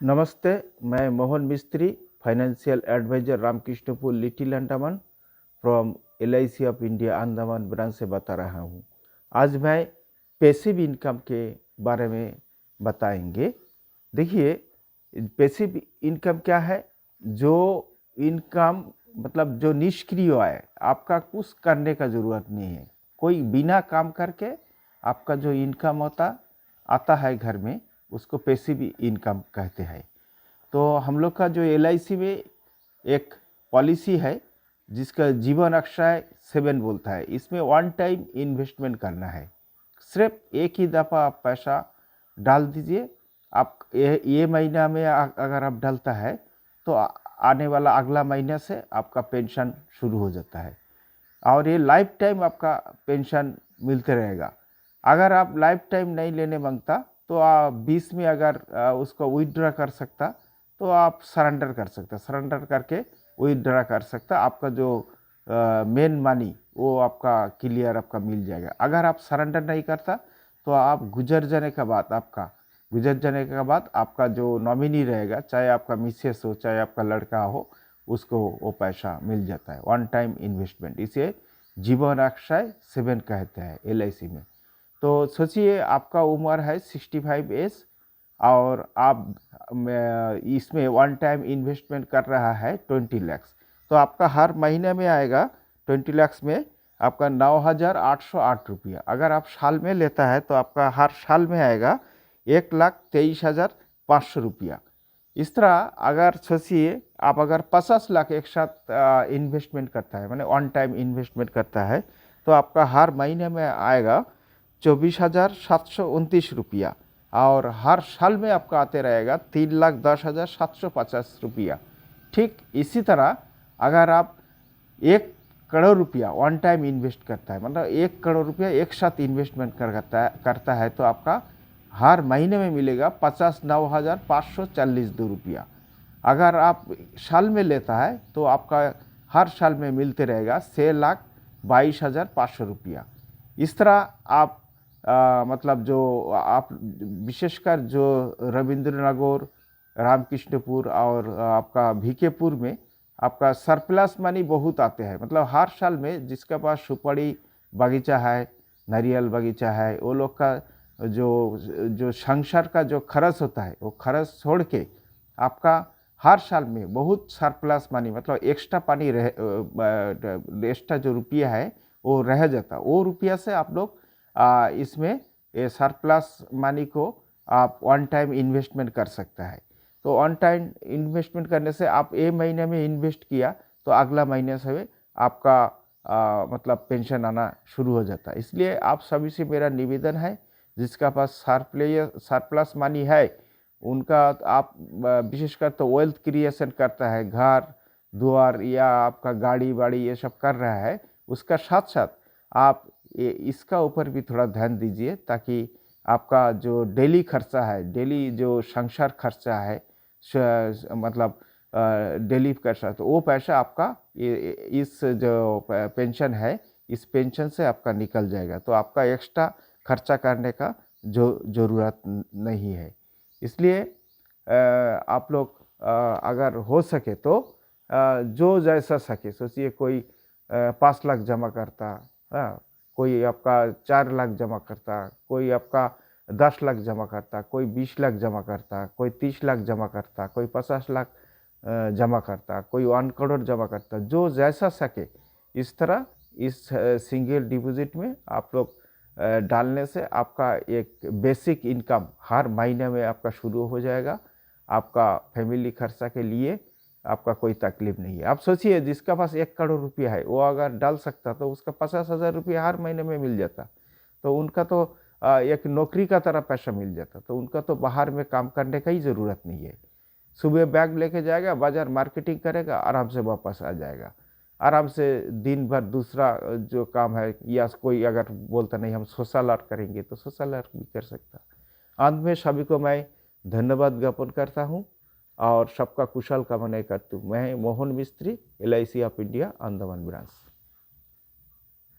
नमस्ते, मैं Mohan Mistry, financial advisor Ramakrishnapur little Andaman from LIC of India Andaman branch से बता रहा हूँ। आज मैं पैसिव इनकम के बारे में बताएंगे। देखिए, पैसिव इनकम क्या है? जो इनकम मतलब जो निष्क्रिय है, आपका कुछ करने का ज़रूरत नहीं है। कोई बिना काम करके आपका जो इनकम आता है घर में, उसको पैसिव इनकम कहते हैं। तो हम लोग का जो LIC में एक पॉलिसी है जिसका जीवन अक्षय 7 बोलता है। इसमें वन टाइम इन्वेस्टमेंट करना है। सिर्फ एक ही दफ़ा आप पैसा डाल दीजिए। आप ये महीना में अगर आप डालता है तो आने वाला अगला महीना से आपका पेंशन शुरू हो जाता है और ये लाइफ टाइम आपका पेंशन मिलते रहेगा। अगर आप लाइफ टाइम नहीं लेने मांगता तो आप 20 में अगर उसको विथड्रॉ कर सकता तो आप सरेंडर कर सकते, सरेंडर करके विथड्रॉ कर सकता। आपका जो मेन मनी वो आपका क्लियर आपका मिल जाएगा। अगर आप सरेंडर नहीं करता तो आप गुजर जाने के बाद आपका जो नॉमिनी रहेगा, चाहे आपका मिसेस हो चाहे आपका लड़का हो, उसको वो पैसा मिल जाता है। वन टाइम इन्वेस्टमेंट, इसे जीवन अक्षय 7 कहते हैं LIC में। तो सोचिए, आपका उम्र है 65 एज और आप इसमें वन टाइम इन्वेस्टमेंट कर रहा है 20 लाख। तो आपका हर महीने में आएगा 20 लाख में आपका 9,808 रुपया। अगर आप साल में लेता है तो आपका हर साल में आएगा 1,23,500 रुपया। इस तरह अगर सोचिए, आप अगर 50 लाख एक साथ इन्वेस्टमेंट करता है, माने वन टाइम इन्वेस्टमेंट करता है, तो आपका हर महीने में आएगा 24,729 रुपया और हर साल में आपका आते रहेगा 3,10,750 रुपया। ठीक इसी तरह अगर आप 1 करोड़ रुपया वन टाइम इन्वेस्ट करता है, मतलब 1 करोड़ रुपया एक साथ इन्वेस्टमेंट करता है तो आपका हर महीने में मिलेगा 59,542 रुपया। अगर आप साल में लेता है तो आपका हर साल में मिलते रहेगा 6,22,500 रुपया। इस तरह आप मतलब जो आप विशेषकर जो रविंद्रनगर, रामकृष्णपुर और आपका VKपुर में आपका सरप्लस मनी बहुत आते हैं। मतलब हर साल में जिसके पास सुपारी बगीचा है, नारियल बगीचा है, वो लोग का जो संसार का जो खर्च होता है, वो खर्च छोड़ के आपका हर साल में बहुत सरप्लस मनी, मतलब एक्स्ट्रा पानी एक्स्ट्रा जो रुपया है वो रह जाता। वो रुपया से आप लोग इसमें सरप्लस मनी को आप वन टाइम इन्वेस्टमेंट कर सकता है। तो वन टाइम इन्वेस्टमेंट करने से आप एक महीने में इन्वेस्ट किया तो अगला महीने से आपका मतलब पेंशन आना शुरू हो जाता है। इसलिए आप सभी से मेरा निवेदन है, जिसका पास सरप्लस मनी है उनका आप विशेषकर तो वेल्थ क्रिएशन करता है, घर द्वार या आपका गाड़ी वाड़ी ये सब कर रहा है, उसका साथ साथ आप इसका ऊपर भी थोड़ा ध्यान दीजिए ताकि आपका जो डेली खर्चा है, डेली जो संसार खर्चा है, मतलब डेली खर्चा, तो वो पैसा आपका इस जो पेंशन है, इस पेंशन से आपका निकल जाएगा। तो आपका एक्स्ट्रा खर्चा करने का जो ज़रूरत नहीं है। इसलिए आप लोग अगर हो सके तो जो जैसा सके, सोचिए कोई 5 लाख जमा करता, कोई आपका 4 लाख जमा करता, कोई आपका 10 लाख जमा करता, कोई 20 लाख जमा करता, कोई 30 लाख जमा करता, कोई 50 लाख जमा करता, कोई 1 करोड़ जमा करता, जो जैसा सके। इस तरह इस सिंगल डिपॉजिट में आप लोग डालने से आपका एक बेसिक इनकम हर महीने में आपका शुरू हो जाएगा। आपका फैमिली खर्चा के लिए आपका कोई तकलीफ नहीं है। आप सोचिए, जिसका पास 1 करोड़ रुपया है वो अगर डाल सकता तो उसका 50,000 रुपया हर महीने में मिल जाता। तो उनका तो एक नौकरी का तरह पैसा मिल जाता। तो उनका तो बाहर में काम करने का ही ज़रूरत नहीं है। सुबह बैग लेके जाएगा, बाज़ार मार्केटिंग करेगा, आराम से वापस आ जाएगा। आराम से दिन भर दूसरा जो काम है, या कोई अगर बोलता नहीं हम सोशल वर्क करेंगे तो सोशल वर्क भी कर सकता। अंत में सभी को मैं धन्यवाद ज्ञापन करता हूँ और सबका कुशल कामना करता हूँ। मैं मोहन मिस्त्री, LIC of India Andaman branch.